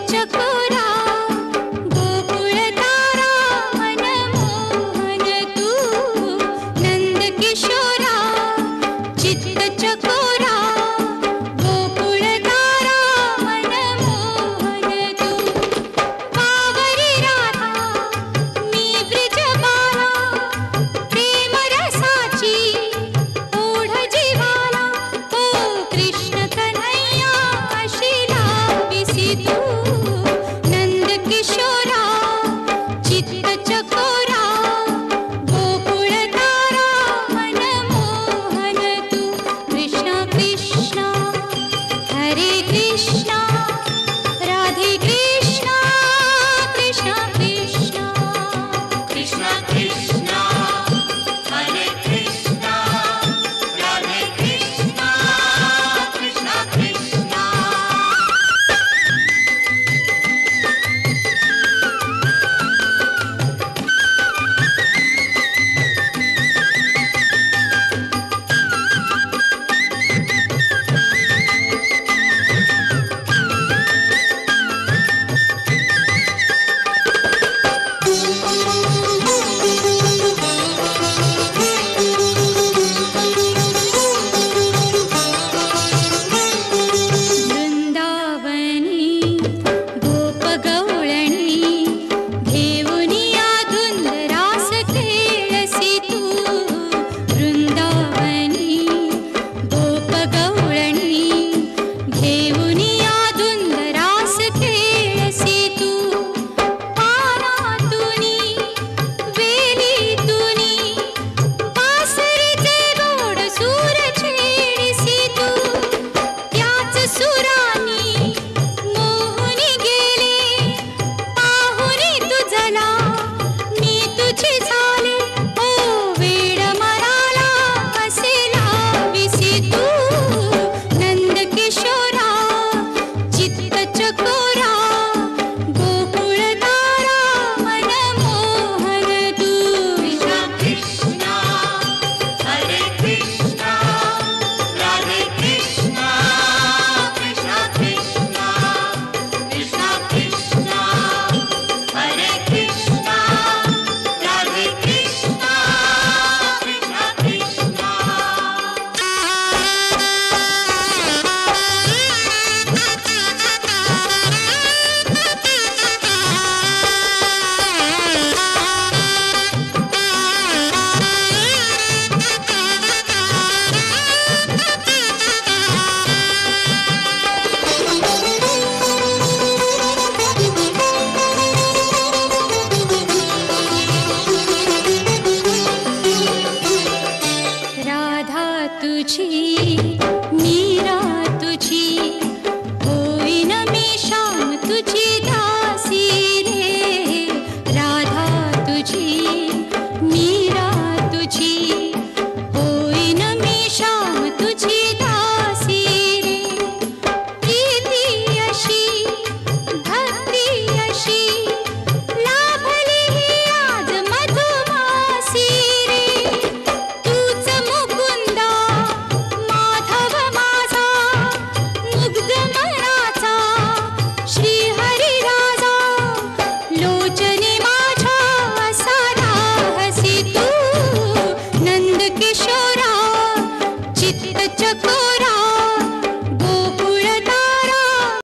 चकोरा गोकुळ तारा मनमोहन तू नंद किशोरा चित्त चकोरा गोकुळ तारा मनमोहन तू पावरी राधा मी ब्रिजबाला प्रेम रसाची ओढ जीवाला ओ कृष्ण कन्हैया अशी लाविसी तू नंद किशोरा चित्त चकोरा गोकुळ तारा मनमोहन तू कृष्ण कृष्ण हरे कृष्ण राधे कृष्ण कृष्ण कृष्ण कृष्ण कृष्ण हरे कृष्ण राधे कृष्ण कृष्ण कृष्ण वृंदावनी गोपगौळणी घेऊनिया धुंद रास खेळसी तू वृंदावनी गोपगौळणी घेऊनिया धुंद रास खेळसी तू पानातुनी वेलीतुनी बासरीचे गोड सूर छेडिसी तू त्याच सुरानी मोहुनी गेले पाहुनी तुझला मी तुझी झाले ओ वेड मनाला असे लाविसी तू नंद किशोरा चित्त चकोरा गोकुळ तारा मनमोहन तू कृष्ण हरे कृष्ण राधे कृष्ण कृष्ण कृष्ण कृष्ण कृष्ण हरे कृष्ण राधे कृष्ण कृष्ण कृष्ण राधा तुझी मीरा तुझी होईन मी श्याम तुझी